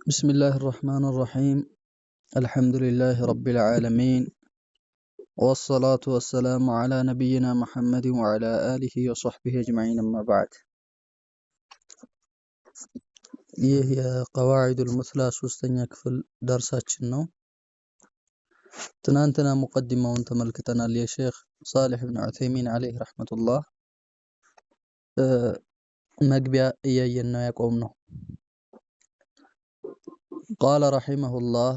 بسم الله الرحمن الرحيم. الحمد لله رب العالمين، والصلاة والسلام على نبينا محمد وعلى آله وصحبه أجمعين، أما بعد. هي قواعد المثلى سوستنيا كفل درساتنا. تنانتنا مقدمة وانت ملكتنا يا شيخ صالح بن عثيمين عليه رحمة الله. مقبيا إياينا يقومنا. قال رحمه الله: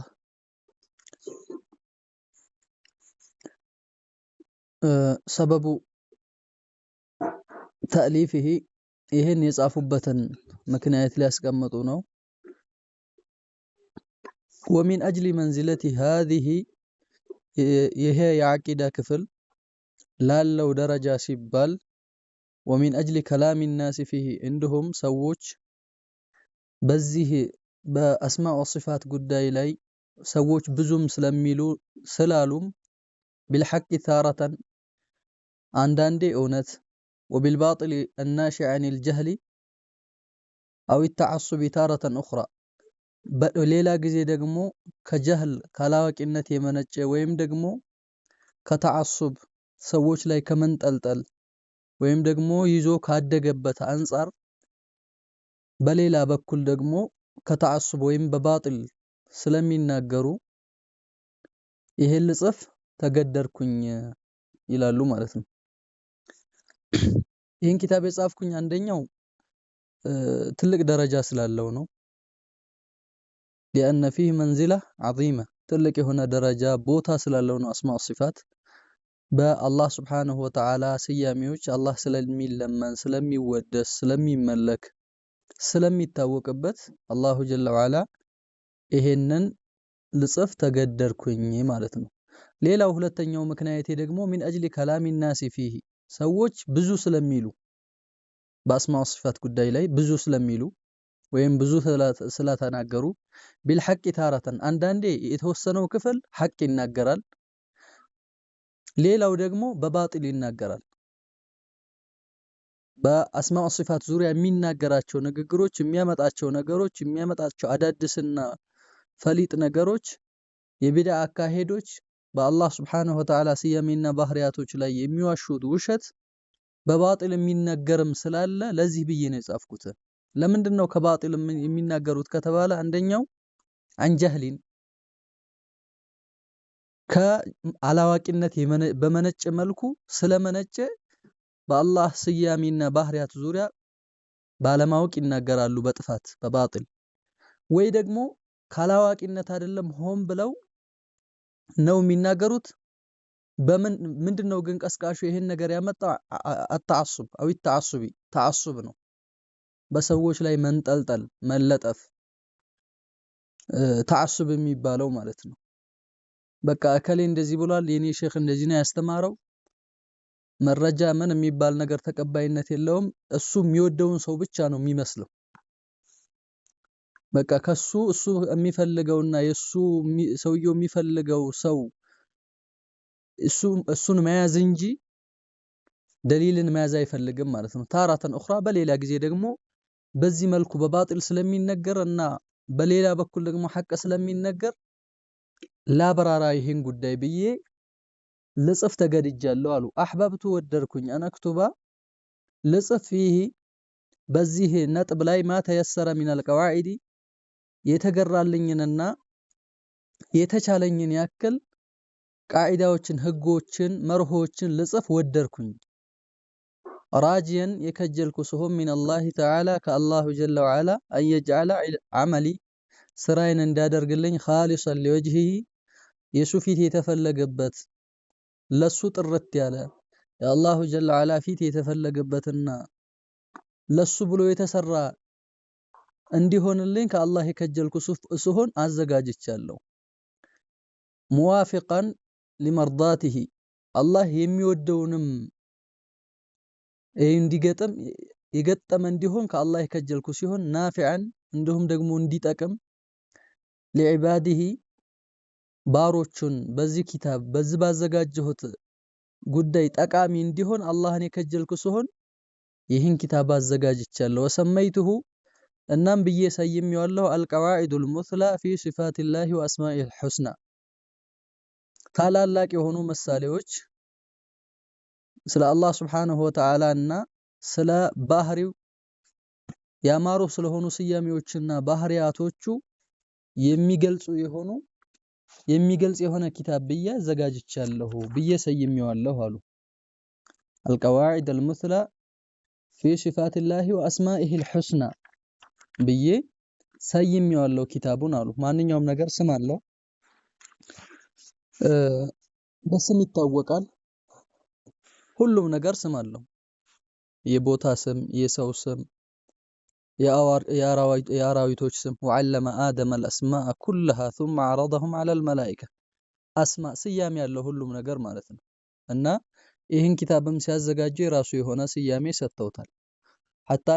سبب تأليفه ይህን የጻፉበትን ምክንያት ሊያስቀምጡ ነው። ومن أجل منزلة هذه ይሄ የዓቂዳ ክፍል ላለው ደረጃ ሲባል ومن أجل كلام الناس فيه እንዲሁም ሰዎች በዚህ በአስማء ወሲፋት ጉዳይ ላይ ሰዎች ብዙም ስላሉም بالحق تارة አንዳንዴ እውነት وبالباطل الناشئ عن الجهل أو التعصب تارة أخرى ሌላ ጊዜ ደግሞ ከጀህል ካላዋቂነት የመነጨ ወይም ደግሞ ከተዓሱብ ሰዎች ላይ ከመንጠልጠል ወይም ደግሞ ይዞ ካደገበት አንፃር በሌላ በኩል ደግሞ ከተዓሱብ ወይም በባጢል ስለሚናገሩ ይሄን ልጽፍ ተገደርኩኝ ይላሉ ማለት ነው። ይህን ኪታብ የጻፍኩኝ አንደኛው ትልቅ ደረጃ ስላለው ነው። لأن فيه منزلة عظيمة ትልቅ የሆነ ደረጃ ቦታ ስላለው ነው። አስማء ወሲፋት በአላህ Subhanahu Wa Ta'ala ስያሜዎች አላህ ስለሚለመን ስለሚወደስ ስለሚመለክ ስለሚታወቅበት አላሁ ጀለ ወዐላ ይሄንን ልጽፍ ተገደርኩኝ ማለት ነው። ሌላው ሁለተኛው ምክንያቴ ደግሞ من أجل كلام الناس فيه ሰዎች ብዙ ስለሚሉ በአስማء ወሲፋት ጉዳይ ላይ ብዙ ስለሚሉ ወይም ብዙ ስለተናገሩ بالحق تارة አንዳንዴ የተወሰነው ክፍል ሐቅ ይናገራል፣ ሌላው ደግሞ በባጢል ይናገራል። በአስማء ወሲፋት ዙሪያ የሚናገራቸው ንግግሮች የሚያመጣቸው ነገሮች የሚያመጣቸው አዳዲስና ፈሊጥ ነገሮች የቢድዓ አካሄዶች በአላህ Subhanahu Wa Ta'ala ስያሜና ባህሪያቶች ላይ የሚዋሹት ውሸት በባጢል የሚነገርም ስላለ ለዚህ ብዬ ነው የጻፍኩት። ለምንድነው ከባጢል የሚናገሩት ከተባለ አንደኛው አንጀህሊን ከአላዋቂነት በመነጨ መልኩ ስለመነጨ በአላህ ስያሜና ባህሪያት ዙሪያ ባለማወቅ ይናገራሉ በጥፋት በባጢል። ወይ ደግሞ ካላዋቂነት አይደለም ሆን ብለው ነው የሚናገሩት። ምንድነው ግን ቀስቃሹ ይሄን ነገር ያመጣው አተዓሱብ አው ተዓሱብ ነው። በሰዎች ላይ መንጠልጠል መለጠፍ ተዓሱብ የሚባለው ማለት ነው። በቃ እከሌ እንደዚህ ብሏል፣ የኔ ሼክ እንደዚህ ነው ያስተማረው፣ መረጃ ምን የሚባል ነገር ተቀባይነት የለውም። እሱ የሚወደውን ሰው ብቻ ነው የሚመስለው። በቃ ከሱ እሱ የሚፈልገውና የሱ ሰውየው የሚፈልገው ሰው እሱን መያዝ እንጂ ደሊልን መያዝ አይፈልግም ማለት ነው። ታራተን اخرى በሌላ ጊዜ ደግሞ በዚህ መልኩ በባጢል ስለሚነገር እና በሌላ በኩል ደግሞ ሐቅ ስለሚነገር ላበራራ ይሄን ጉዳይ ብዬ ልጽፍ ተገድጃለሁ አሉ። አህባብቱ ወደርኩኝ አነክቱባ ልጽፍ فيه በዚህ ነጥብ ላይ ما تيسر من القواعد የተገራልኝንና የተቻለኝን ያክል ቃዒዳዎችን ህጎችን መርሆችን ልጽፍ ወደርኩኝ። ራጂያን የከጀልኩ ሲሆን من الله تعالى ከአላሁ ጀለ ወዐላ أن يجعل عملي ስራዬን እንዳደርግልኝ خالصا لوجهه የሱ ፊት የተፈለገበት ለሱ ጥርት ያለ የአላሁ ጀለ ወዐላ ፊት የተፈለገበትና ለሱ ብሎ የተሰራ እንዲሆንልኝ ከአላህ የከጀልኩ ሲሆን አዘጋጅቻለሁ። موافقا لمرضاته አላህ የሚወደውንም እንዲገጥም የገጠመ እንዲሆን ከአላህ የከጀልኩ ሲሆን ናፊዓን እንዲሁም ደግሞ እንዲጠቅም لعباده ባሮቹን በዚህ ኪታብ በዚህ ባዘጋጀሁት ጉዳይ ጠቃሚ እንዲሆን አላህን የከጀልኩ ሲሆን ይህን ኪታብ አዘጋጅቻለሁ። ወሰመይቱሁ እናም ብዬ ሰይሜዋለሁ አልቀዋዒዱል ሙስላ ፊ ሲፋቲላሂ ወአስማኢል ሑስና ታላላቅ የሆኑ ምሳሌዎች ስለ አላህ ሱብሓነሁ ወተዓላ እና ስለ ባህሪው ያማሩ ስለሆኑ ስያሜዎችና ባህሪያቶቹ የሚገልጽ የሆነ ኪታብ ብዬ አዘጋጅቻለሁ ብዬ ሰይሜዋለሁ አሉ። አልቀዋዒዱል ሙስላ ፊ ሲፋቲላሂ ወአስማኢሂል ሑስና ብዬ ሰይሜዋለሁ ኪታቡን አሉ። ማንኛውም ነገር ስም አለው፣ በስም ይታወቃል። ሁሉም ነገር ስም አለው። የቦታ ስም፣ የሰው ስም፣ የአራዊቶች ስም። ወዐለመ አደመ አልአስማአ ኩለሃ ሱመ ዐረደሁም ዐለል መላኢካ አስማ ስያሜ ያለው ሁሉም ነገር ማለት ነው። እና ይህን ኪታብም ሲያዘጋጁ የራሱ የሆነ ስያሜ ሰጥተውታል። ሐታ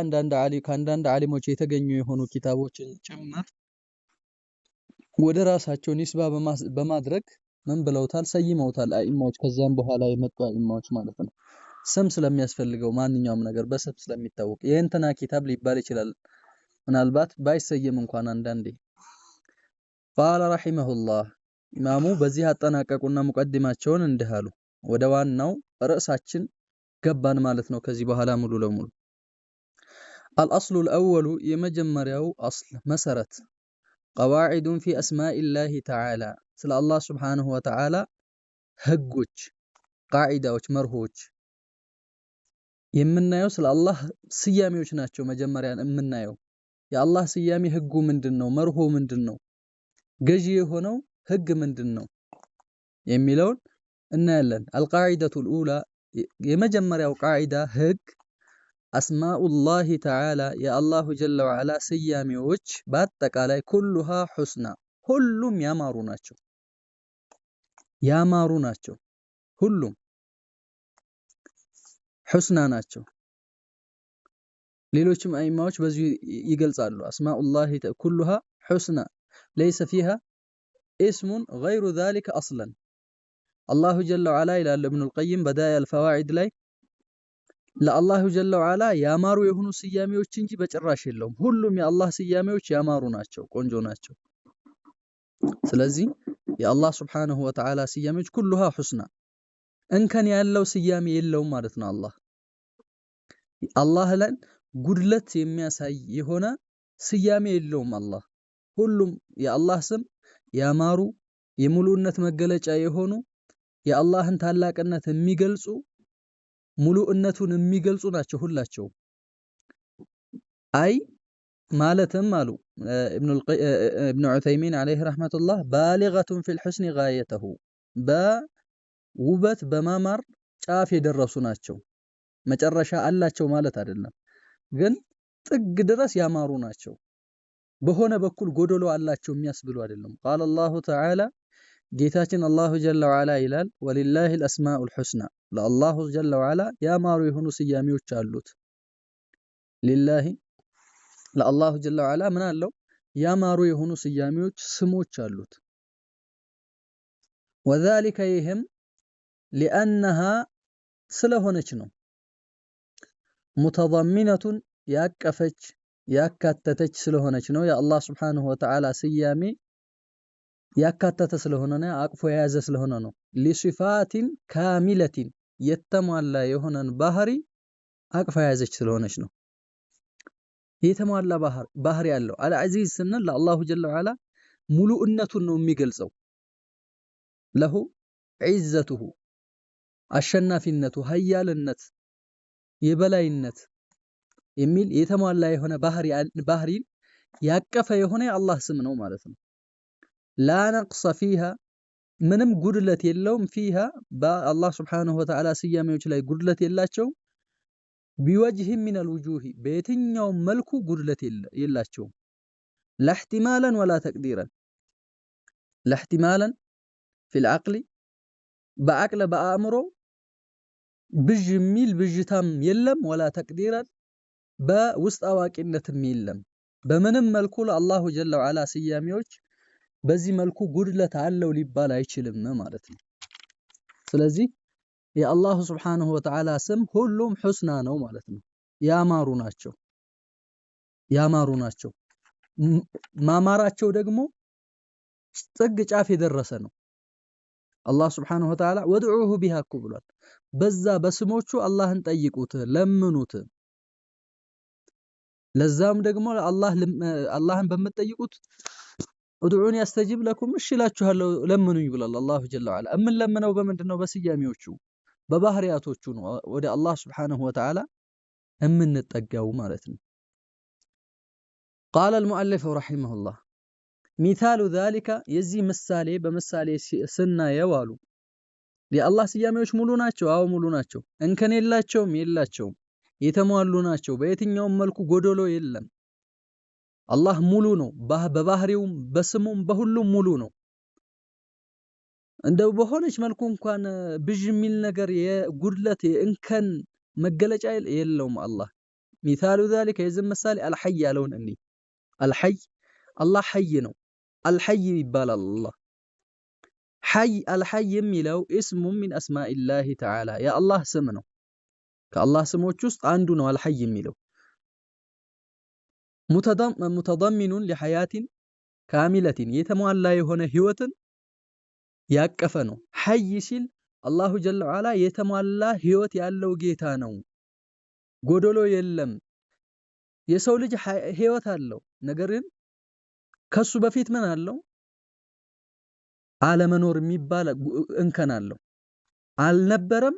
ከአንዳንድ ዓሊሞች የተገኙ የሆኑ ኪታቦችን ጭምር ወደ ራሳቸው ኒስባ በማድረግ ምን ብለውታል? ሰይመውታል አኢማዎች። ከዛም በኋላ የመጡ አኢማዎች ማለት ነው። ስም ስለሚያስፈልገው ማንኛውም ነገር በስም ስለሚታወቅ የእንትና ኪታብ ሊባል ይችላል፣ ምናልባት ባይሰየም እንኳን አንዳንዴ። ቃለ ረሒመሁላህ ኢማሙ በዚህ አጠናቀቁና ሙቀድማቸውን እንዲህ አሉ። ወደ ዋናው ርዕሳችን ገባን ማለት ነው ከዚህ በኋላ ሙሉ ለሙሉ። አልአስሉል አወሉ የመጀመሪያው አስል መሰረት ቀዋዒዱን ፊ አስማኢላሂ ተዓላ ስለ አላህ ሱብሓነሁ ወተዓላ ህጎች፣ ቃዒዳዎች፣ መርሆች የምናየው ስለ አላህ ስያሜዎች ናቸው። መጀመሪያ የምናየው የአላህ ስያሜ ህጉ ምንድነው? መርሆ ምንድነው? ገዢ የሆነው ህግ ምንድነው የሚለውን እናያለን። አልቃዒደቱል ኡላ የመጀመሪያው ቃዒዳ ህግ አስማኡላሂ ተዓላ የአላሁ ጀለ ወዐላ ስያሜዎች በአጠቃላይ ኩሉሃ ሑስና ሁሉም ያማሩ ናቸው። ያማሩ ናቸው፣ ሁሉም ሑስና ናቸው። ሌሎችም አይማዎች በዚህ ይገልጻሉ። አስማኡላሂ ኩሉሃ ሑስና ለይሰ ፊሃ እስሙን ገይሩ ዛሊከ አስለን። አላሁ ጀለ ወዐላ ይላል ኢብኑል ቀይም በዳኢል ፈዋኢድ ላይ ለአላሁ ጀለ ወዐላ ያማሩ የሆኑ ስያሜዎች እንጂ በጭራሽ የለውም። ሁሉም የአላህ ስያሜዎች ያማሩ ናቸው፣ ቆንጆ ናቸው። ስለዚህ የአላህ ሱብሓነሁ ወተዓላ ስያሜዎች ኩሉሃ ሑስና እንከን ያለው ስያሜ የለውም ማለት ነው። አላህ ላይ ጉድለት የሚያሳይ የሆነ ስያሜ የለውም አላህ። ሁሉም የአላህ ስም ያማሩ የሙሉነት መገለጫ የሆኑ የአላህን ታላቅነት የሚገልጹ ሙሉእነቱን የሚገልጹ ናቸው ሁላቸው። አይ ማለትም አሉ ኢብኑ ዑተይሚን ዐለይሂ ረሕመቱላህ ባሊገቱን ፊል ሑስኒ ጋየተሁ በውበት በማማር ጫፍ የደረሱ ናቸው። መጨረሻ አላቸው ማለት አይደለም፣ ግን ጥግ ድረስ ያማሩ ናቸው። በሆነ በኩል ጎደሎ አላቸው የሚያስብሉ አይደለም። ቃለ አላሁ ተዓላ ጌታችን አላሁ ጀለ ወዐላ ይላል ወሊላሂል አስማኡል ሑስና ለአላሁ ጀለ ወዐላ ያማሩ የሆኑ ስያሜዎች አሉት። ሊላሂ ለአላሁ ጀለ ወዐላ ምን አለው? ያማሩ የሆኑ ስያሜዎች ስሞች አሉት። ወዛሊከ ይህም ሊአነሃ ስለሆነች ነው። ሙተضሚነቱን ያቀፈች ያካተተች ስለሆነች ነው። የአላህ ሱብሓነሁ ወተዓላ ስያሜ ያካተተ ስለሆነ ነው፣ አቅፎ የያዘ ስለሆነ ነው። ሊሲፋቲን ካሚለቲን የተሟላ የሆነን ባህሪ አቅፋ የያዘች ስለሆነች ነው። የተሟላ ባህሪ ያለው አልዓዚዝ ስንል ለአላሁ ጀለ ወዐላ ሙሉእነቱን ነው የሚገልጸው። ለሁ ዒዘቱሁ አሸናፊነቱ፣ ሀያልነት፣ የበላይነት የሚል የተሟላ የሆነ ባህሪን ያቀፈ የሆነ የአላህ ስም ነው ማለት ነው። ላ ነቅሰ ፊሃ ምንም ጉድለት የለውም። ፊሃ በአላህ ሱብሓነሁ ወተዓላ ስያሜዎች ላይ ጉድለት የላቸውም። ቢወጅህ ሚነል ውጁህ በየትኛውም መልኩ ጉድለት የላቸውም። ላህቲማለን ወላ ተቅዲረን ላህቲማለን ፊል ዐቅሊ በዐቅለ በአእምሮ ብዥ የሚል ብዥታም የለም። ወላ ተቅዲረን በውስጥ አዋቂነትም የለም። በምንም መልኩ ለአላሁ ጀለ ወዐላ ስያሜዎች በዚህ መልኩ ጉድለት አለው ሊባል አይችልም ማለት ነው። ስለዚህ የአላሁ ሱብሓነሁ ወተዓላ ስም ሁሉም ሑስና ነው ማለት ነው፣ ያማሩ ናቸው። ያማሩ ናቸው። ማማራቸው ደግሞ ጥግ ጫፍ የደረሰ ነው። አላህ ስብሓነሁ ወተዓላ ወድዑሁ ቢሃ እኮ ብሏል። በዛ በስሞቹ አላህን ጠይቁት፣ ለምኑት። ለዛም ደግሞ አላህን በምትጠይቁት ኡድዑኒ አስተጂብ ለኩም እሺ እላችኋለሁ ለምኑኝ ብሏል አላሁ ጀለ ወዐላ። እምንለምነው በምንድነው? በስያሜዎቹ በባህሪያቶቹ ነው ወደ አላህ ስብሓነሁ ወተዓላ እምንጠጋው ማለት ነው። ቃለ አልሙአሊፍ ረሒመሁላህ ሚሳሉ ዛሊከ የዚህ ምሳሌ በምሳሌ ስናየው አሉ የአላህ ስያሜዎች ሙሉ ናቸው። አዎ ሙሉ ናቸው። እንከን የላቸውም፣ የተሟሉ ናቸው። በየትኛውም መልኩ ጎደሎ የለም። አላህ ሙሉ ነው። በባህሪውም በስሙም በሁሉም ሙሉ ነው። እንደው በሆነች መልኩ እንኳን ብዥ የሚል ነገር የጉድለት የእንከን መገለጫ የለውም አላህ። ሚሳሉ ዛሊከ የዚህ ምሳሌ አልሐይ ያለውን እንዲህ አልሐይ አላህ ሐይ ነው። አልሐይ ይባላል አላህ ሐይ። አልሐይ የሚለው እስሙ ሚን አስማኢላሂ ተዓላ የአላህ ስም ነው። ከአላህ ስሞች ውስጥ አንዱ ነው አልሐይ የሚለው። ሙተደሚኑን ሊሐያቲን ካሚለቲን የተሟላ የሆነ ህይወትን ያቀፈ ነው። ሐይ ሲል አላሁ ጀለ ወዐላ የተሟላ ህይወት ያለው ጌታ ነው። ጎደሎ የለም። የሰው ልጅ ህይወት አለው። ነገር ግን ከሱ በፊት ምን አለው? አለመኖር የሚባል እንከን አለው። አልነበረም፣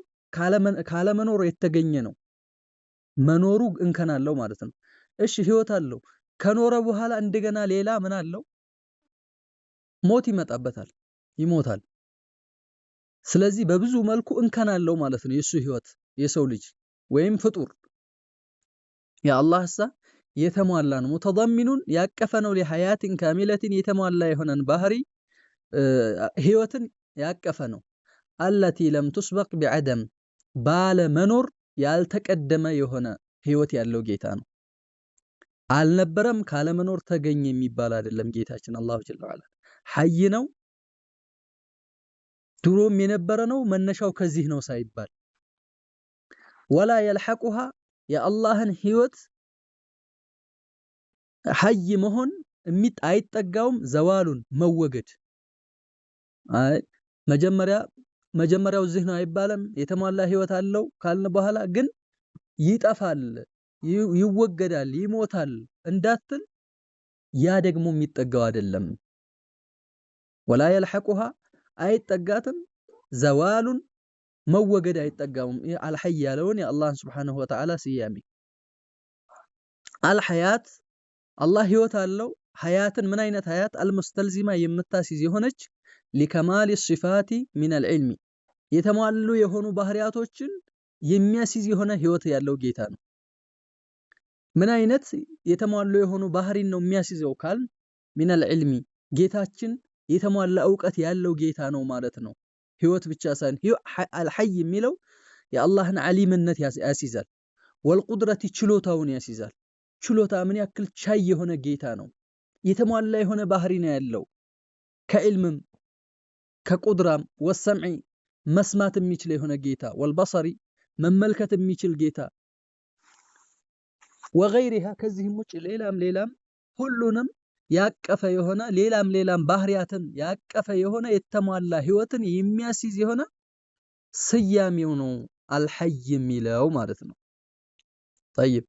ካለመኖር የተገኘ ነው። መኖሩ እንከን አለው ማለት ነው። እሺ ህይወት አለው። ከኖረ በኋላ እንደገና ሌላ ምን አለው? ሞት ይመጣበታል፣ ይሞታል። ስለዚህ በብዙ መልኩ እንከን አለው ማለት ነው የሱ ህይወት የሰው ልጅ ወይም ፍጡር። የአላህሳ የተሟላ ነው። ሙተደሚኑን ያቀፈ ነው። ለሐያቲን ካሚለቲን የተሟላ የሆነን ባህሪ ህይወትን ያቀፈ ነው። አለቲ ለም ቱስበቅ ቢዐደም ባለ መኖር ያልተቀደመ የሆነ ህይወት ያለው ጌታ ነው። አልነበረም ካለመኖር ተገኘ የሚባል አይደለም። ጌታችን አላሁ ጀለ ወዐላ ሐይ ነው። ድሮም የነበረ ነው። መነሻው ከዚህ ነው ሳይባል ወላ የልሐቁሃ የአላህን ህይወት ሐይ መሆን አይጠጋውም። ዘዋሉን መወገድ መጀመሪያው እዚህ ነው አይባልም። የተሟላ ህይወት አለው ካልን በኋላ ግን ይጠፋል፣ ይወገዳል፣ ይሞታል እንዳትል ያ ደግሞ የሚጠጋው አይደለም። ወላ የልሐቁሃ አይጠጋትም። ዘዋሉን መወገድ አይጠጋውም። አልሐይ ያለውን የአላህን ስብሓነሁ ወተዓላ ስያሜ አልሐያት አላህ ህይወት አለው። ሐያትን ምን አይነት ሐያት? አልሙስተልዚማ የምታሲዝ የሆነች ሊከማል ሲፋቲ ሚን አልዕልሚ የተሟሉ የሆኑ ባህሪያቶችን የሚያሲዝ የሆነ ህይወት ያለው ጌታ ነው። ምን አይነት የተሟሉ የሆኑ ባህሪን ነው የሚያሲዘው ካል ሚን አልዕልሚ ጌታችን የተሟላ ዕውቀት ያለው ጌታ ነው ማለት ነው። ህይወት ብቻ ሳይሆን አልሐይ የሚለው የአላህን ዓሊምነት ያሲዛል። ወልቁድረቲ ችሎታውን ያሲዛል። ችሎታ ምን ያክል ቻይ የሆነ ጌታ ነው። የተሟላ የሆነ ባህሪ ነው ያለው ከዕልምም ከቁድራም ወሰምዒ መስማት የሚችል የሆነ ጌታ ወልበሰሪ መመልከት የሚችል ጌታ ወገይሪሃ ከዚህም ውጭ ሌላም ሁሉንም ያቀፈ የሆነ ሌላም ባህሪያትን ያቀፈ የሆነ የተሟላ ህይወትን የሚያሲዝ የሆነ ስያሜው ነው አልሐይ የሚለው ማለት ነው። طيب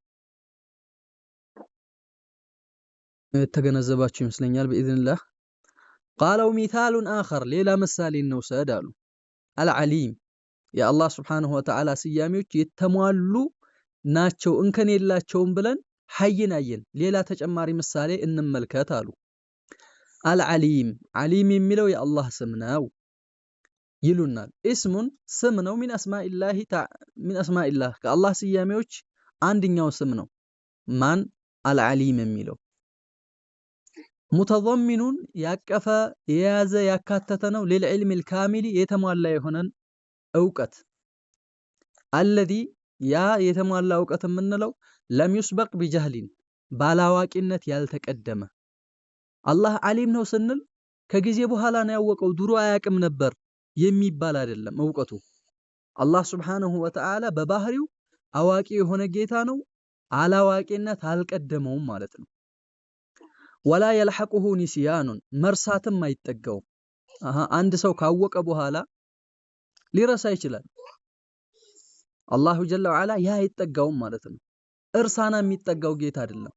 ተገነዘባችሁ ይመስለኛል بإذن قالوا مثال آخر ሌላ ምሳሌ እንውሰድ አሉ። አልዓሊም የአላህ ስብሓነሁ ወተዓላ ስያሜዎች የተሟሉ ናቸው እንከን የላቸውም ብለን ሐይን አየን። ሌላ ተጨማሪ ምሳሌ እንመልከት አሉ። አልዓሊም ዓሊም የሚለው የአላህ ስም ነው ይሉናል። እስሙን ስም ነው ሚን አስማኢላህ ከአላህ ስያሜዎች አንድኛው ስም ነው። ማን? አልዓሊም የሚለው ሙተደሚኑን ያቀፈ የያዘ ያካተተ ነው። ሊልዕልም ልካሚል የተሟላ የሆነን እውቀት አለዚ ያ የተሟላ እውቀት የምንለው ለም ዩስበቅ ቢጀህሊን ባላዋቂነት ያልተቀደመ። አላህ ዓሊም ነው ስንል ከጊዜ በኋላ ነው ያወቀው ድሮ አያቅም ነበር የሚባል አይደለም። እውቀቱ አላህ ስብሓነሁ ወተዓላ በባህሪው አዋቂ የሆነ ጌታ ነው። አላዋቂነት አልቀደመውም ማለት ነው። ወላ የልሐቁሁ ኒስያኑን መርሳትም አይጠጋውም። አንድ ሰው ካወቀ በኋላ ሊረሳ ይችላል። አላሁ ጀለ ወዐላ ያ አይጠጋውም ማለት ነው። እርሳና የሚጠጋው ጌታ አይደለም።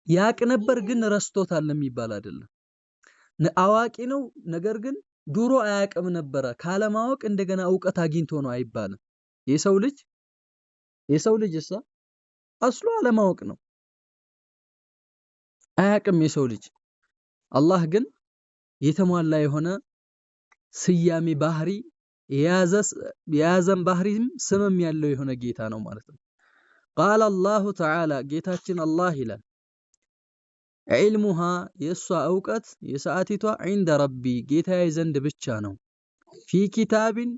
ያቅ ነበር ግን ረስቶታል የሚባል አይደለም። አዋቂ ነው ነገር ግን ድሮ አያቅም ነበረ ካለማወቅ እንደገና ዕውቀት አግኝቶ ነው አይባልም። የሰው ልጅ እሳ አስሉ አለማወቅ ነው። አያቅም የሰው ልጅ። አላህ ግን የተሟላ የሆነ ስያሜ ባህሪ የያዘን ባህሪም ስምም ያለው የሆነ ጌታ ነው ማለት ነው። ቃለ አላሁ ተዓላ ጌታችን አላህ ይላል ዒልሙሃ የእሷ ዕውቀት የሰዓቲቷ ዒንደ ረቢ ጌታዬ ዘንድ ብቻ ነው። ፊ ኪታቢን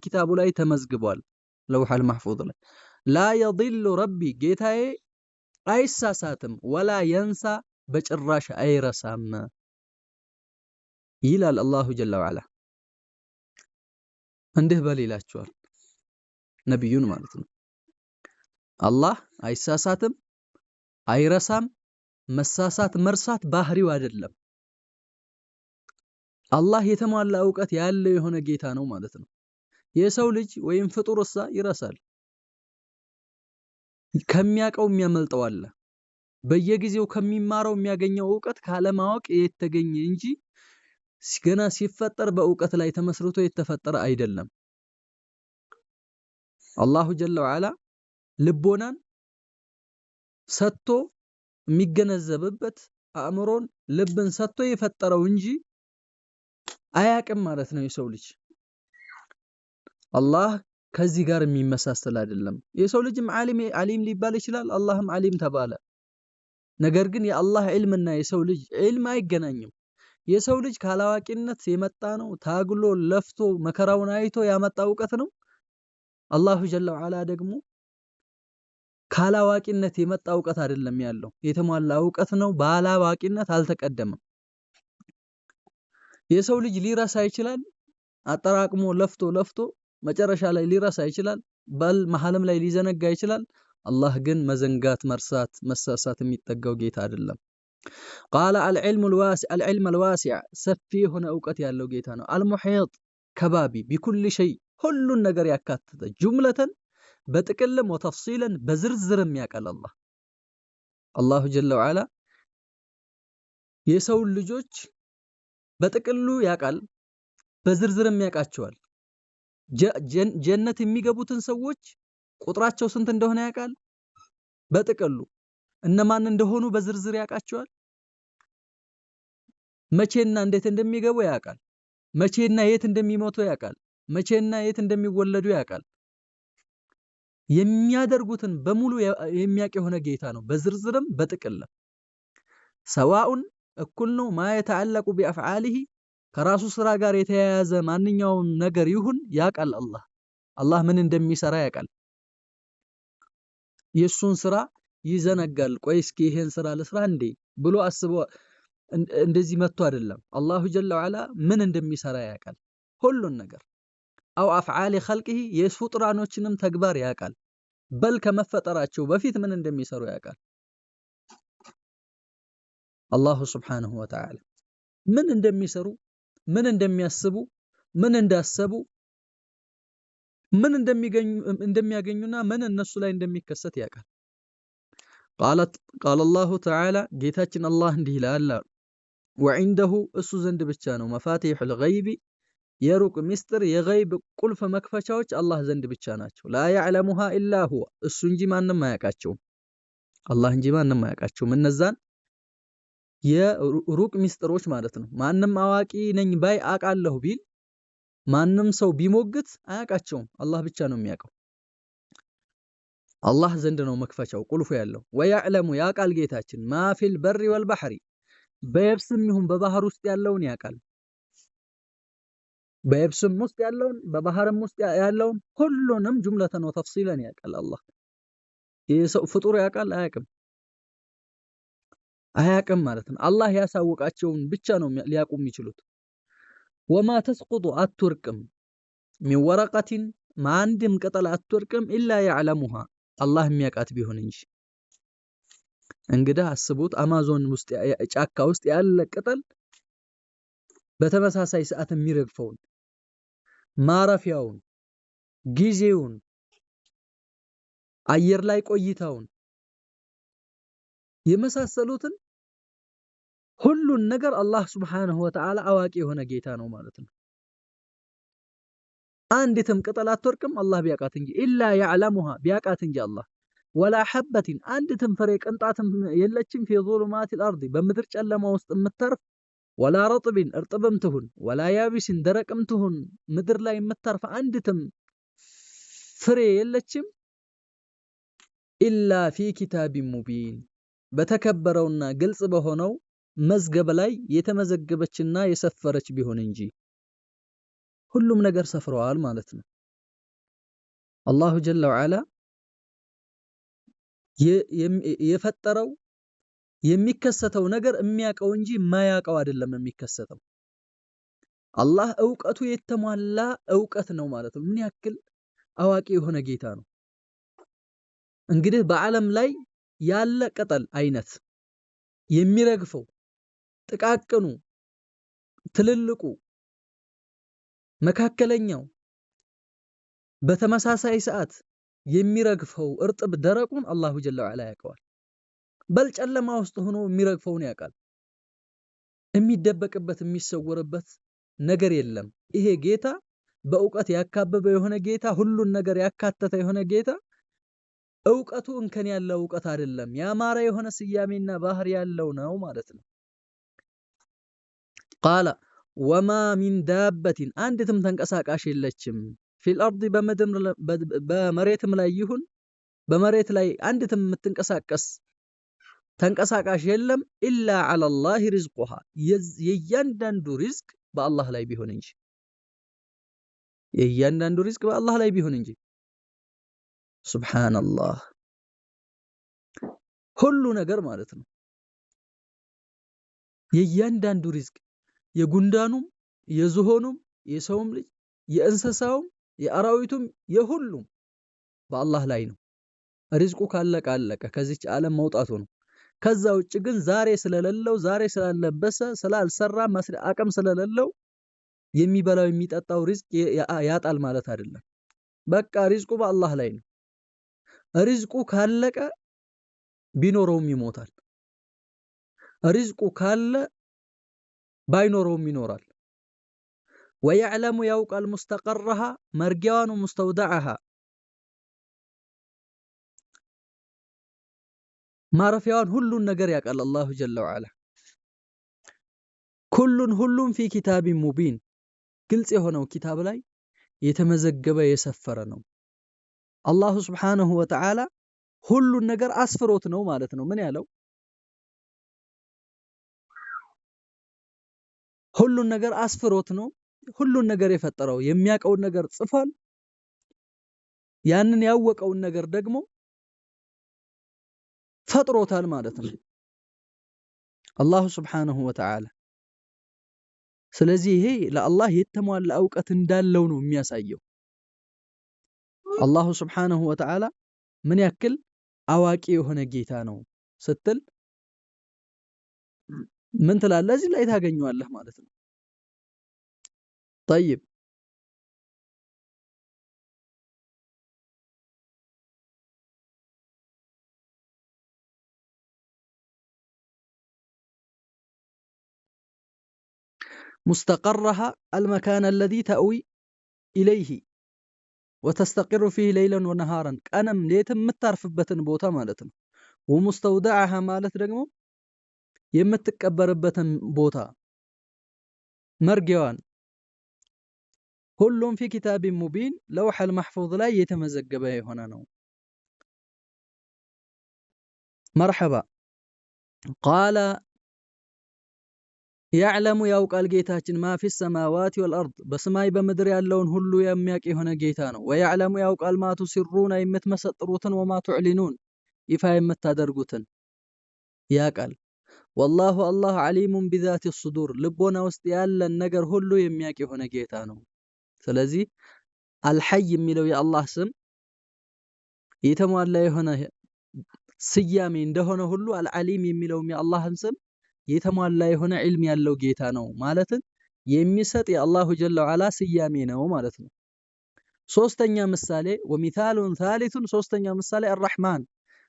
ኪታቡ ላይ ተመዝግቧል ለውሐል መሕፉዝ ላይ። ላ የዲሉ ረቢ ጌታዬ አይሳሳትም፣ ወላ የንሳ በጭራሽ አይረሳም ይላል አላሁ ጀለ ወዐላ። እንዲህ በል ይላቸዋል ነቢዩን ማለት ነው። አላህ አይሳሳትም፣ አይረሳም። መሳሳት መርሳት ባህሪው አይደለም። አላህ የተሟላ ዕውቀት ያለው የሆነ ጌታ ነው ማለት ነው። የሰው ልጅ ወይም ፍጡርሳ ይረሳል። ከሚያቀው የሚያመልጠው አለ። በየጊዜው ከሚማረው የሚያገኘው ዕውቀት ካለማወቅ የተገኘ እንጂ ገና ሲፈጠር በዕውቀት ላይ ተመስርቶ የተፈጠረ አይደለም። አላሁ ጀለ ወዐላ ልቦናን ሰጥቶ የሚገነዘብበት አእምሮን ልብን ሰጥቶ የፈጠረው እንጂ አያቅም ማለት ነው የሰው ልጅ። አላህ ከዚህ ጋር የሚመሳሰል አይደለም። የሰው ልጅም ዓሊም ሊባል ይችላል፣ አላህም ዓሊም ተባለ። ነገር ግን የአላህ ዒልምና የሰው ልጅ ዒልም አይገናኝም። የሰው ልጅ ካላዋቂነት የመጣ ነው። ታግሎ ለፍቶ መከራውን አይቶ ያመጣ ዕውቀት ነው። አላሁ ጀለ ወዐላ ደግሞ ካላዋቂነት የመጣ ዕውቀት አይደለም ያለው፣ የተሟላ ዕውቀት ነው። ባላዋቂነት አልተቀደመም። የሰው ልጅ ሊረሳ ይችላል። አጠራቅሞ ለፍቶ መጨረሻ ላይ ሊረሳ ይችላል። በል መሐልም ላይ ሊዘነጋ ይችላል። አላህ ግን መዘንጋት፣ መርሳት፣ መሳሳት የሚጠጋው ጌታ አይደለም። ቃለ አልዕልም አልዋሲዕ ሰፊ የሆነ ዕውቀት ያለው ጌታ ነው። አልሙሒጥ ከባቢ ቢኩል ሸይ ሁሉን ነገር ያካተተ ጁምለተን በጥቅልም ወተፍሲለን በዝርዝርም ያውቃል። አላሁ ጀለ ወዐላ የሰው ልጆች በጥቅሉ ያውቃል፣ በዝርዝርም ያውቃቸዋል። ጀነት የሚገቡትን ሰዎች ቁጥራቸው ስንት እንደሆነ ያውቃል። በጥቅሉ እነማን እንደሆኑ በዝርዝር ያውቃቸዋል። መቼና እንዴት እንደሚገቡ ያውቃል። መቼና የት እንደሚሞቱ ያውቃል። መቼና የት እንደሚወለዱ ያውቃል። የሚያደርጉትን በሙሉ የሚያውቅ የሆነ ጌታ ነው፣ በዝርዝርም በጥቅልም። ሰዋኡን እኩል ነው። ማ የተዓለቁ ቢአፍዓሊሂ ከራሱ ስራ ጋር የተያያዘ ማንኛውም ነገር ይሁን ያውቃል። አላህ ምን እንደሚሰራ ያውቃል። የሱን ስራ ይዘነጋል። ቆይ እስኪ ይሄን ስራ ልስራ እንዴ ብሎ አስቦ እንደዚህ መጥቶ አይደለም። አላሁ ጀለ ወዐላ ምን እንደሚሰራ ያውቃል ሁሉን ነገር። አው አፍዓሊ ኸልቂሂ የፍጡራኖችንም ተግባር ያውቃል። በል ከመፈጠራቸው በፊት ምን እንደሚሰሩ ያውቃል። አላሁ ሱብሓነሁ ወተዓላ ምን እንደሚሰሩ፣ ምን እንደሚያስቡ፣ ምን እንዳሰቡ፣ ምን እንደሚያገኙና ምን እነሱ ላይ እንደሚከሰት ያውቃል። ቃለ አላሁ ተዓላ ጌታችን አላህ እንዲህ ይላል፣ ወዒንደሁ እሱ ዘንድ ብቻ ነው መፋቲሑል ገይቢ የሩቅ ሚስጥር የገይብ ቁልፍ መክፈቻዎች አላህ ዘንድ ብቻ ናቸው። ላ ያዕለሙሃ ኢላ ሁወ እሱ እንጂ ማንም አያውቃቸውም። አላህ እንጂ ማንም አያውቃቸውም። እነዛን የሩቅ ሚስጥሮች ማለት ነው። ማንም አዋቂ ነኝ ባይ አውቃለሁ ቢል ማንም ሰው ቢሞግት አያውቃቸውም። አላህ ብቻ ነው የሚያውቀው። አላህ ዘንድ ነው መክፈቻው ቁልፉ ያለው። ወያዕለሙ ያውቃል ጌታችን ማ ፊል በሪ ወልበሕሪ በየብስም ይሁን በባህር ውስጥ ያለውን ያውቃል። በየብስም ውስጥ ያለውን በባህርም ውስጥ ያለውን ሁሉንም ጁምለተን ወተፍሲለን ያውቃል። አላህ የሰው ፍጡር ያውቃል አያውቅም? አያውቅም ማለት ነው። አላህ ያሳወቃቸውን ብቻ ነው ሊያውቁ የሚችሉት። ወማ ተስቁጡ አትወርቅም ሚን ወረቀቲን ማንድም ቅጠል አትወርቅም ኢላ ያዕለሙሃ አላህ የሚያውቃት ቢሆን እንጂ። እንግዲህ አስቡት አማዞን ውስጥ ጫካ ውስጥ ያለ ቅጠል በተመሳሳይ ሰዓት የሚረግፈውን ማረፊያውን ጊዜውን አየር ላይ ቆይታውን የመሳሰሉትን ሁሉን ነገር አላህ Subhanahu Wa Ta'ala አዋቂ የሆነ ጌታ ነው ማለት ነው። አንዲትም ቅጠል አትወርቅም አላህ ቢያቃት እንጂ ኢላ يعلمها ቢያቃት እንጂ አላህ ولا حبة አንዲትም ፍሬ ቅንጣትም የለችም في ظلمات الأرض በምድር ጨለማ ውስጥ የምትተርፍ ولا رطب እርጥብም ትሁን ولا يابس ደረቅም ትሁን ምድር ላይ የምትተርፍ አንዲትም ፍሬ የለችም ኢላ في كتاب مبين በተከበረውና ግልጽ በሆነው መዝገብ ላይ የተመዘገበችና የሰፈረች ቢሆን እንጂ ሁሉም ነገር ሰፍረዋል ማለት ነው። አላሁ ጀለ ወዐላ የፈጠረው የሚከሰተው ነገር የሚያቀው እንጂ ማያቀው አይደለም የሚከሰተው። አላህ ዕውቀቱ የተሟላ ዕውቀት ነው ማለት ነው። ምን ያክል አዋቂ የሆነ ጌታ ነው። እንግዲህ በዓለም ላይ ያለ ቅጠል አይነት የሚረግፈው ጥቃቅኑ ትልልቁ መካከለኛው በተመሳሳይ ሰዓት የሚረግፈው እርጥብ ደረቁን አላሁ ጀለ ወዐላ ያውቀዋል። በልጨለማ ውስጥ ሆኖ የሚረግፈውን ያውቃል። የሚደበቅበት የሚሰወርበት ነገር የለም። ይሄ ጌታ በእውቀት ያካበበ የሆነ ጌታ፣ ሁሉን ነገር ያካተተ የሆነ ጌታ ዕውቀቱ እንከን ያለው ዕውቀት አይደለም፣ ያማረ የሆነ ስያሜና ባህሪ ያለው ነው ማለት ነው። ቃለ ወማ ሚን ዳበቲን አንዲትም ተንቀሳቃሽ የለችም ፊል አርድ በመሬትም ላይ ይሁን በመሬት ላይ አንዲትም የምትንቀሳቀስ ተንቀሳቃሽ የለም ኢላ ዐለላሂ ሪዝቁሃ የእያንዳንዱ ሪዝቅ በአላህ ላይ ቢሆን እንጂ የእያንዳንዱ ሪዝቅ በአላህ ላይ ቢሆን እንጂ ሱብሃንአላህ ሁሉ ነገር ማለት ነው። የእያንዳንዱ ሪዝቅ የጉንዳኑም የዝሆኑም የሰውም ልጅ የእንስሳውም የአራዊቱም የሁሉም በአላህ ላይ ነው። ሪዝቁ ካለቀ አለቀ፣ ከዚች ዓለም መውጣቱ ነው። ከዛ ውጭ ግን ዛሬ ስለሌለው ዛሬ ስላለበሰ ስላልሰራ አቅም ስለሌለው የሚበላው የሚጠጣው ሪዝቅ ያጣል ማለት አይደለም። በቃ ሪዝቁ በአላህ ላይ ነው። ሪዝቁ ካለቀ ቢኖረውም ይሞታል። ሪዝቁ ካለ ባይኖረውም ይኖራል። ወየዕለሙ ያውቃል ሙስተቀረሃ መርጊያዋን ሙስተውደዐሃ ማረፊያዋን ሁሉን ነገር ያውቃል አላሁ ጀለ ወዐላ። ሁሉም ፊ ኪታቢን ሙቢን ግልጽ የሆነው ኪታብ ላይ የተመዘገበ የሰፈረ ነው። አላሁ ሱብሓነሁ ወተዓላ ሁሉን ነገር አስፍሮት ነው ማለት ነው። ምን ያለው ሁሉን ነገር አስፍሮት ነው። ሁሉን ነገር የፈጠረው የሚያውቀውን ነገር ጽፏል። ያንን ያወቀውን ነገር ደግሞ ፈጥሮታል ማለት ነው አላሁ ሱብሓነሁ ወተዓላ። ስለዚህ ይሄ ለአላህ የተሟላ ዕውቀት እንዳለው ነው የሚያሳየው። አላሁ ሱብሓነሁ ወተዓላ ምን ያክል አዋቂ የሆነ ጌታ ነው ስትል ምን ትላለህ? እዚህ ላይ ታገኘዋለህ ማለት ነው። طيب مستقرها المكان الذي تأوي إليه وتستقر فيه ليلا ونهارا ቀንም ሌትም የምታርፍበትን ቦታ ማለት ነው። ومستودعها ማለት ደግሞ የምትቀበርበትን ቦታ መርጊያዋን ሁሉም ፊ ኪታቢን ሙቢን ለውሐል መሕፉዝ ላይ የተመዘገበ የሆነ ነው። መርሐባ ቃለ ያዕለሙ ያውቃል ጌታችን ማ ፊ ሰማዋት ወልአርድ በሰማይ በምድር ያለውን ሁሉ የሚያውቅ የሆነ ጌታ ነው። ወያዕለሙ ያውቃል ማ ቱሲሩነ የምትመሰጥሩትን ወማ ቱዕሊኑን ይፋ የምታደርጉትን ያውቃል። ወላሁ አላህ ዓሊሙን ቢዛቲ ሱዱር ልቦና ውስጥ ያለን ነገር ሁሉ የሚያውቅ የሆነ ጌታ ነው። ስለዚህ አልሐይ የሚለው የአላህ ስም የተሟላ የሆነ ስያሜ እንደሆነ ሁሉ አልዓሊም የሚለውም የአላህን ስም የተሟላ የሆነ ዒልም ያለው ጌታ ነው ማለትን የሚሰጥ የአላሁ ጀለ ወዐላ ስያሜ ነው ማለት ነው። ሶስተኛ ምሳሌ ወሚሳሉን ሳሊሱን ሶስተኛ ምሳሌ አርረሕማን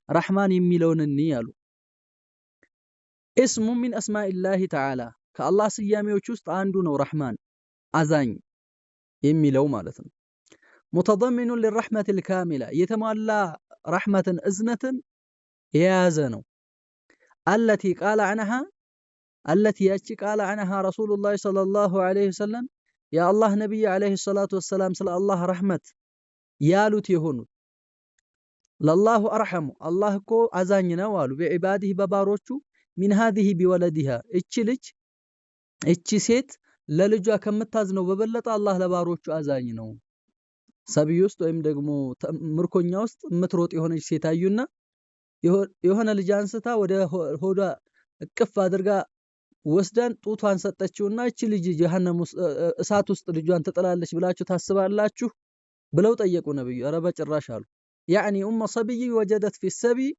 ረሕማን የሚለውን ያሉ እስሙ ሚን አስማኢላሂ ተዓላ ከአላህ ስያሜዎች ውስጥ አንዱ ነው። ረሕማን አዛኝ የሚለው ማለት ነው። ሙተደሚኑን ሊረሕመቲል ካሚላ የተሟላ ረሕመትን እዝነትን የያዘ ነው። አለቲ ቃለ ዐንሃ አለቲ ያቺ ቃለ ዐንሃ ረሱሉላህ ሰለላሁ ዐለይሂ ወሰለም የአላህ ነቢይ ዐለይሂ ሰላቱ ወሰላም ስለ አላህ ረሕመት ያሉት የሆኑት ለላሁ አርሐሙ አላህ እኮ አዛኝ ነው አሉ ቢዒባዲህ በባሮቹ ሚን ሃዚሂ ቢወለዲሃ እቺ ሴት ለልጇ ከምታዝነው በበለጠ አላህ ለባሮቹ አዛኝ ነው። ሰብይ ውስጥ ወይም ደግሞ ምርኮኛ ውስጥ የምትሮጥ የሆነች ሴት አዩና የሆነ ልጅ አንስታ ወደ ሆዷ እቅፍ አድርጋ ወስዳን ጡቷን ሰጠችውና እቺ ልጅ ጀሃነም እሳት ውስጥ ልጇን ትጥላለች ብላችሁ ታስባላችሁ ብለው ጠየቁ ነብዩ። ኧረ በጭራሽ አሉ። ያኒ ኡመ ሰብይ ወጀደት ፊ ሰብይ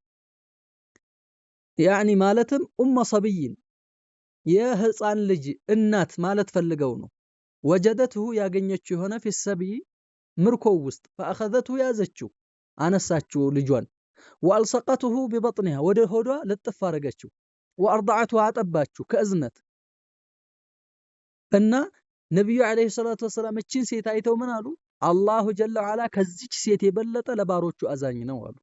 ያኒ ማለትም ኡመ ሰብይን የህፃን ልጅ እናት ማለት ፈልገው ነው። ወጀደትሁ ያገኘችው የሆነ ፊ ሰብይ ምርኮው ውስጥ ፈአኸዘትሁ ያዘችው አነሳችው ልጇን ወአልሰቀትሁ ቢበጥኒሃ ወደ ሆዷ ልጥፍ አረገችው ወአርضعته አጠባችው ከእዝነት እና ነብዩ አለይሂ ሰላቱ ወሰላም እቺን ሴት አይተው ምን አሉ? አላሁ ጀለ ወዐላ ከዚች ሴት የበለጠ ለባሮቹ አዛኝ ነው አሉ።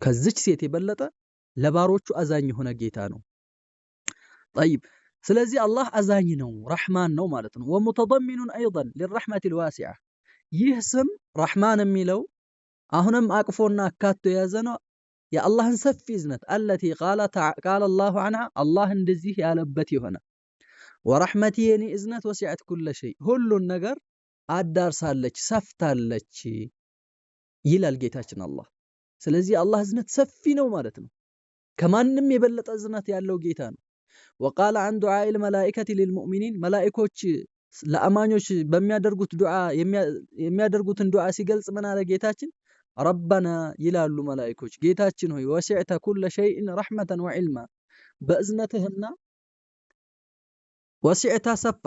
ከዚች ሴት የበለጠ ለባሮቹ አዛኝ የሆነ ጌታ ነው። طيب ስለዚህ አላህ አዛኝ ነው ረሕማን ነው ማለት ነው። ወሙተضሚኑን አይضን ሊረሕመቲል ዋሲዓ ይህ ስም ረሕማን የሚለው አሁንም አቅፎና አካቶ የያዘ ነው የአላህን ሰፊ እዝነት አለቲ ቃለ አላሁ ዐንሃ አላህ እንደዚህ ያለበት የሆነ ወረሕመቲ የኔ እዝነት ወሲዐት ኩለ ሸይ ሁሉን ነገር አዳርሳለች ሰፍታለች ይላል ጌታችን አላህ። ስለዚህ አላህ እዝነት ሰፊ ነው ማለት ነው። ከማንም የበለጠ እዝነት ያለው ጌታ ነው። ወቃለ አን ዱዓኢል መላኢከቲ ሊልሙእሚኒን መላኢኮች ለአማኞች በሚያደርጉት ዱዓ የሚያደርጉትን ዱዓ ሲገልጽ ምን አለ ጌታችን? ረበና ይላሉ መላኢኮች ጌታችን ሆይ ወሲዕተ ኩለ ሸይእን ረሕመተን ወዕልማ በእዝነትህና ወሲዕተ ሰፋ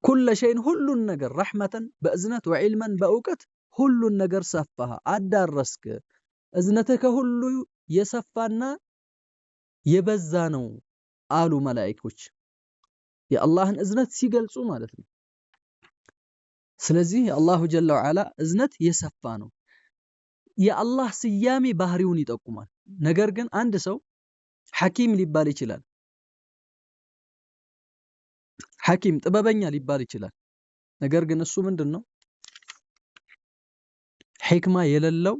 ኩለ ሸይን ሁሉን ነገር ረሕመተን በእዝነት ወዕልመን በእውቀት ሁሉን ነገር ሰፋህ አዳረስክ እዝነትህ ከሁሉ የሰፋና የበዛ ነው አሉ መላኢኮች የአላህን እዝነት ሲገልጹ ማለት ነው። ስለዚህ የአላሁ ጀለ ወዐላ እዝነት የሰፋ ነው። የአላህ ስያሜ ባህሪውን ይጠቁማል። ነገር ግን አንድ ሰው ሐኪም ሊባል ይችላል። ሐኪም ጥበበኛ ሊባል ይችላል። ነገር ግን እሱ ምንድነው? ሕክማ የሌለው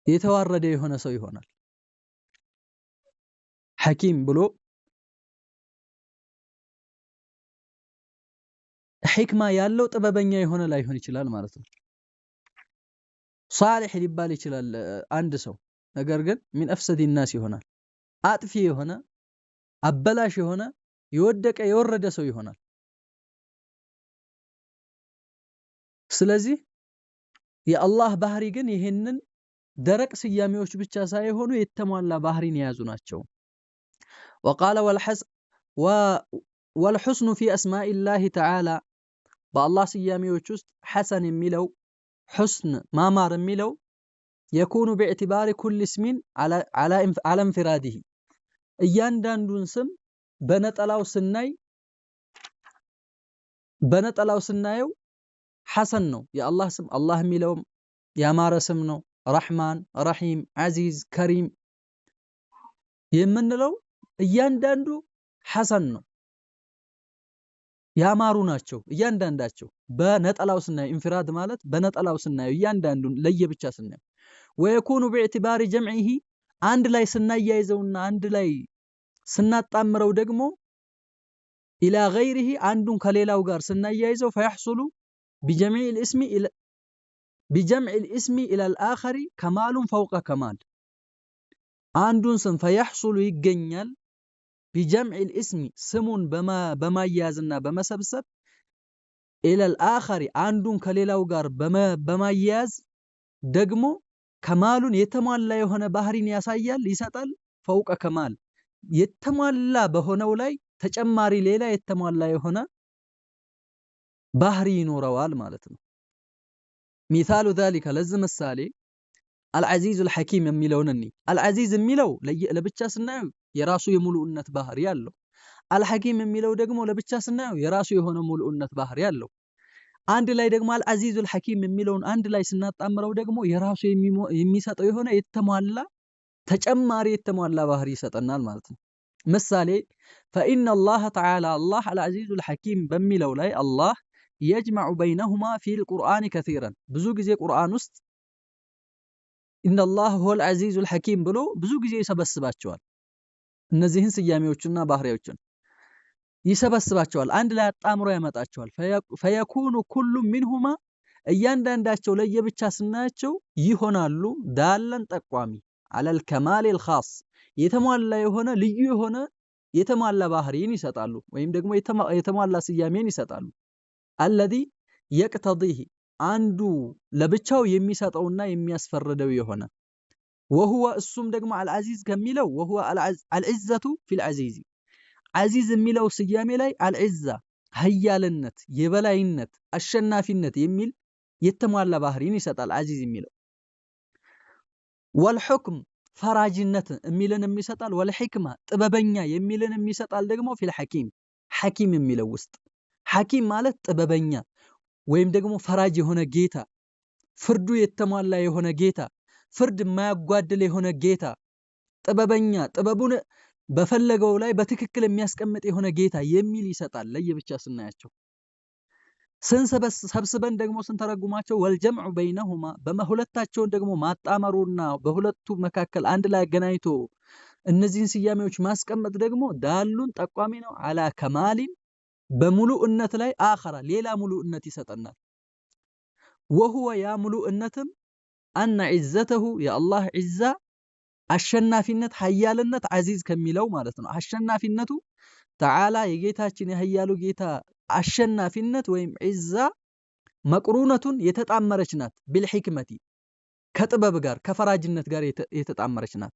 የተዋረደ የሆነ ሰው ይሆናል። ሐኪም ብሎ ሕክማ ያለው ጥበበኛ የሆነ ላይሆን ይችላል ማለት ነው። ሷሊህ ሊባል ይችላል አንድ ሰው ነገር ግን ሚን አፍሰዲ الناس ይሆናል። አጥፊ የሆነ አበላሽ የሆነ የወደቀ የወረደ ሰው ይሆናል። ስለዚህ የአላህ ባህሪ ግን ይሄንን ደረቅ ስያሜዎች ብቻ ሳይሆኑ የተሟላ ባህሪን የያዙ ናቸው። وقال والحسن في اسماء الله تعالى በአላህ ስያሜዎች ውስጥ ሐሰን የሚለው حسن ማማር የሚለው يكون باعتبار كل اسم على انفراده እያንዳንዱን ስም በነጠላው ስናየው ሐሰን ነው የአላህ ስም አላህ የሚለው ያማረ ስም ነው። ረሕማን ረሒም ዓዚዝ ከሪም የምንለው እያንዳንዱ ሐሰን ነው ያማሩ ናቸው እያንዳንዳቸው በነጠላው ስናየው ኢንፍራድ ማለት በነጠላው ስናየው እያንዳንዱን ለየብቻ ስናየው ويكون باعتبار جمعه አንድ ላይ ስናያይዘውና አንድ ላይ ስናጣምረው ደግሞ ኢላ ገይሪሂ አንዱን ከሌላው ጋር ስናያይዘው فيحصل بجمع الاسم الى الاخر كمال فوق كمال አንዱን ስም فيحصل ይገኛል بجمع الاسم ስሙን በማያያዝና በመሰብሰብ ኢለል አኸሪ አንዱን ከሌላው ጋር በማያያዝ ደግሞ ከማሉን የተሟላ የሆነ ባህሪን ያሳያል ይሰጣል። ፈውቀ ከማል የተሟላ በሆነው ላይ ተጨማሪ ሌላ የተሟላ የሆነ ባህሪ ይኖረዋል ማለት ነው። ሚሳሉ ዛሊከ ለዚህ ምሳሌ አልዓዚዙል ሐኪም የሚለውን እንይ። አልዓዚዝ የሚለው ለብቻ ስናየው የራሱ የሙሉእነት ባህሪ አለው። አልሐኪም የሚለው ደግሞ ለብቻ ስናየው የራሱ የሆነ ሙሉእነት ባህሪ አለው። አንድ ላይ ደግሞ አልዓዚዙል ሐኪም የሚለውን አንድ ላይ ስናጣምረው ደግሞ የራሱ የሚሰጠው የሆነ የተሟላ ተጨማሪ የተሟላ ባህሪ ይሰጠናል ማለት ነው። ምሳሌ ፈኢነ አላህ ተዓላ አላህ አልዓዚዙል ሐኪም በሚለው ላይ አላህ የጅመዑ በይነሁማ ፊል ቁርአን ከሲረን ብዙ ጊዜ ቁርአን ውስጥ ኢነላህ ሁወል ዐዚዙል ሐኪም ብሎ ብዙ ጊዜ ይሰበስባቸዋል። እነዚህን ስያሜዎችና ባህሪያዎችን ይሰበስባቸዋል፣ አንድ ላይ አጣምሮ ያመጣቸዋል። ፈየኩኑ ኩሉ ሚንሁማ እያንዳንዳቸው ለየብቻ ስናያቸው ይሆናሉ ዳለን ጠቋሚ አለል ከማሊል ኻስ የተሟላ የሆነ ልዩ የሆነ የተሟላ ባህሪን ይሰጣሉ፣ ወይም ደግሞ የተሟላ ስያሜን ይሰጣሉ። አለዚ የቅተዲህ አንዱ ለብቻው የሚሰጠውና የሚያስፈርደው የሆነ ወሁወ እሱም ደግሞ አልዓዚዝ ከሚለው ወሁወ አልዕዘቱ ፊል ዐዚዝ ዐዚዝ የሚለው ስያሜ ላይ አልዕዛ ሀያልነት፣ የበላይነት፣ አሸናፊነት የሚል የተሟላ ባህሪን ይሰጣል ዐዚዝ የሚለው። ወልሑክም ፈራጅነት የሚልን ይሰጣል። ወልሕክማ ጥበበኛ የሚልን ይሰጣል ደግሞ ፊል ሐኪም ሐኪም የሚለው ውስጥ ሐኪም ማለት ጥበበኛ ወይም ደግሞ ፈራጅ የሆነ ጌታ፣ ፍርዱ የተሟላ የሆነ ጌታ፣ ፍርድ የማያጓድል የሆነ ጌታ፣ ጥበበኛ ጥበቡን በፈለገው ላይ በትክክል የሚያስቀምጥ የሆነ ጌታ የሚል ይሰጣል ለየብቻ ስናያቸው። ሰብስበን ደግሞ ስንተረጉማቸው ወልጀምዑ በይነሁማ በሁለታቸውን ደግሞ ማጣመሩና በሁለቱ መካከል አንድ ላይ አገናኝቶ እነዚህን ስያሜዎች ማስቀመጥ ደግሞ ዳሉን ጠቋሚ ነው አላ ከማሊን በሙሉእነት ላይ አኸራ ሌላ ሙሉእነት ይሰጠናል። ወሁወ ያ ሙሉእነትም አነ ዒዘተሁ የአላህ ዒዛ አሸናፊነት ሀያልነት ዐዚዝ ከሚለው ማለት ነው። አሸናፊነቱ ተዓላ የጌታችን የሀያሉ ጌታ አሸናፊነት ወይም ዒዛ መቅሩነቱን የተጣመረች ናት ቢልሕክመቲ ከጥበብ ጋር ከፈራጅነት ጋር የተጣመረች ናት።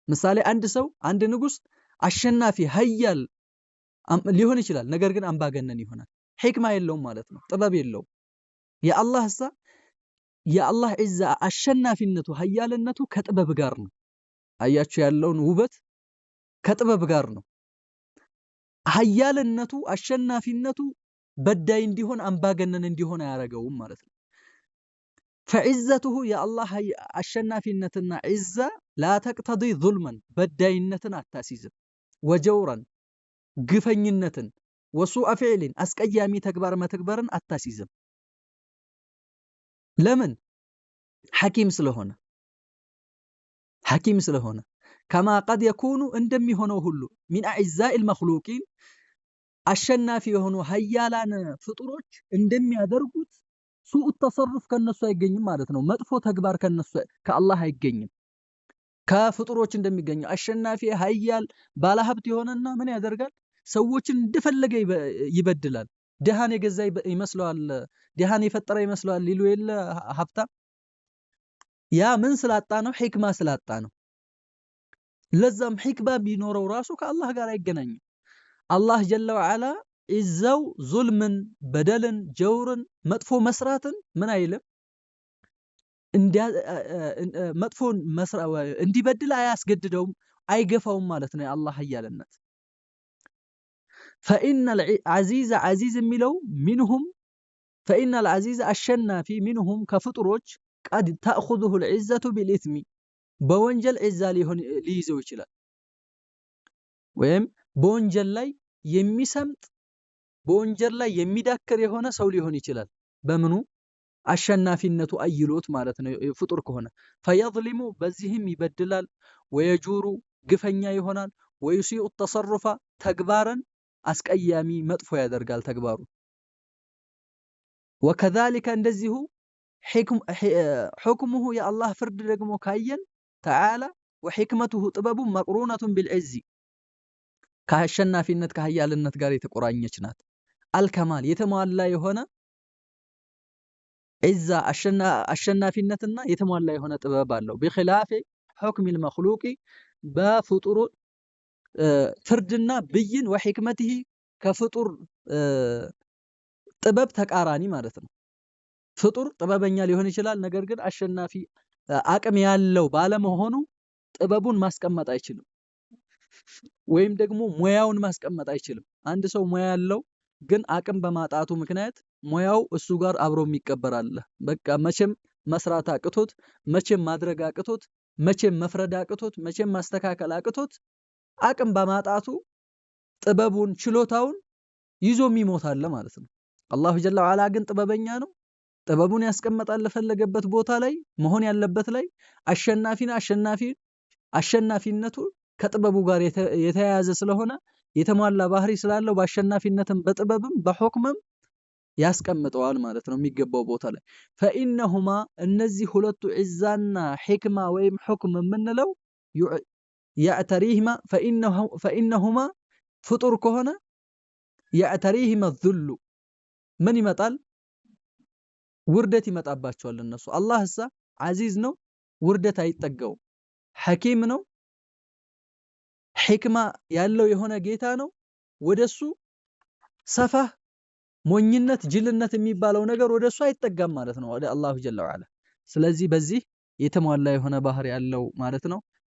ምሳሌ አንድ ሰው አንድ ንጉስ አሸናፊ ሀያል ሊሆን ይችላል፣ ነገር ግን አምባገነን ይሆናል። ሕክማ የለውም ማለት ነው፣ ጥበብ የለውም። የአላህ ዒዛ አሸናፊነቱ ሀያልነቱ ከጥበብ ጋር ነው። አያችሁ ያለውን ውበት ከጥበብ ጋር ነው። ሀያልነቱ አሸናፊነቱ በዳይ እንዲሆን አምባገነን እንዲሆን አያረገውም ማለት ነው። ፈዒዘቱሁ የአላህ አሸናፊነትና ዒዛ ላ ተቅተዲ ዙልመን በዳይነትን አታሲዝም፣ ወጀውረን ግፈኝነትን፣ ወሱአ ፊዕሊን አስቀያሚ ተግባር መተግበርን አታሲዝም። ለምን? ሐኪም ስለሆነ ከማ ቀድ የኩኑ እንደሚሆነው ሁሉ ሚን አዕዛኢል መኽሉቂን አሸናፊ የሆኑ ሀያላን ፍጡሮች እንደሚያደርጉት ሱኡ ተሰሩፍ ከነሱ አይገኝም ማለት ነው። መጥፎ ተግባር ከነሱ ከአላህ አይገኝም። ከፍጡሮች እንደሚገኘው አሸናፊ ሀያል ባለሀብት የሆነና ምን ያደርጋል? ሰዎችን እንደፈለገ ይበድላል። ድሃን የገዛ ይመስለዋል፣ ድሃን የፈጠረ ይመስለዋል ሊሉ የለ ሀብታም። ያ ምን ስላጣ ነው? ሕክማ ስላጣ ነው። ለዛም ሕክማ ቢኖረው ራሱ ከአላህ ጋር አይገናኝም። አላህ ጀለ ወዐላ ዒዛው ዙልምን፣ በደልን፣ ጀውርን፣ መጥፎ መስራትን ምን አይልም መጥፎን እንዲበድል አያስገድደውም፣ አይገፋውም ማለት ነው የአላህ ሀያልነት። ፈኢነል ዐዚዘ ዐዚዝ የሚለው ሚንሁም ፈኢነል ዐዚዘ አሸናፊ ሚንሁም ከፍጡሮች ቀድ ተእኹዙሁል ዒዘቱ ቢልኢስሚ በወንጀል ዒዛ ሊይዘው ይችላል። ወይም በወንጀል ላይ የሚሰምጥ በወንጀል ላይ የሚዳክር የሆነ ሰው ሊሆን ይችላል። በምኑ አሸናፊነቱ አይሎት ማለት ነው ፍጡር ከሆነ። ፈየዝሊሙ በዚህም ይበድላል፣ ወየጁሩ ግፈኛ ይሆናል፣ ወዩሲኡ ተሰሩፋ ተግባርን አስቀያሚ መጥፎ ያደርጋል ተግባሩ። ወከዛሊከ እንደዚሁ ሕክሙሁ የአላህ ፍርድ ደግሞ ካየን ተዓላ ወሕክመቱሁ ጥበቡ መቅሩነቱን ቢልዕዚ ከአሸናፊነት ከሀያልነት ጋር የተቆራኘች ናት። አልከማል የተሟላ የሆነ ዒዛ አሸናፊነትና የተሟላ የሆነ ጥበብ አለው። ቢኺላፊ ሑክሚል መኽሉቂ በፍጡሩ ፍርድና ብይን ወሕክመቲሂ ከፍጡር ጥበብ ተቃራኒ ማለት ነው። ፍጡር ጥበበኛ ሊሆን ይችላል፣ ነገር ግን አሸናፊ አቅም ያለው ባለመሆኑ ጥበቡን ማስቀመጥ አይችልም፣ ወይም ደግሞ ሙያውን ማስቀመጥ አይችልም። አንድ ሰው ሙያ ያለው ግን አቅም በማጣቱ ምክንያት ሙያው እሱ ጋር አብሮ የሚቀበር አለ። በቃ መቼም መስራት አቅቶት፣ መቼም ማድረግ አቅቶት፣ መቼም መፍረድ አቅቶት፣ መቼም ማስተካከል አቅቶት አቅም በማጣቱ ጥበቡን ችሎታውን ይዞ የሚሞት አለ ማለት ነው። አላሁ ጀለ ወዐላ ግን ጥበበኛ ነው። ጥበቡን ያስቀምጣል ለፈለገበት ቦታ ላይ መሆን ያለበት ላይ። አሸናፊነቱ ከጥበቡ ጋር የተያያዘ ስለሆነ የተሟላ ባህሪ ስላለው በአሸናፊነትም በጥበብም በሁክምም ያስቀምጠዋል ማለት ነው የሚገባው ቦታ ላይ። ፈኢነሁማ እነዚህ ሁለቱ ዒዛና ሕክማ ወይም ሁክም የምንለው ያዕተሪህማ ፈኢነሁማ ፍጡር ከሆነ ያዕተሪህማ ዙሉ ምን ይመጣል? ውርደት ይመጣባቸዋል እነሱ። አላህ እሳ ዓዚዝ ነው፣ ውርደት አይጠጋውም። ሐኪም ነው፣ ሕክማ ያለው የሆነ ጌታ ነው። ወደሱ ሰፋህ ሞኝነት ጅልነት የሚባለው ነገር ወደሱ አይጠጋም ማለት ነው፣ ወደ አላሁ ጀለ ወዐላ። ስለዚህ በዚህ የተሟላ የሆነ ባህሪ ያለው ማለት ነው።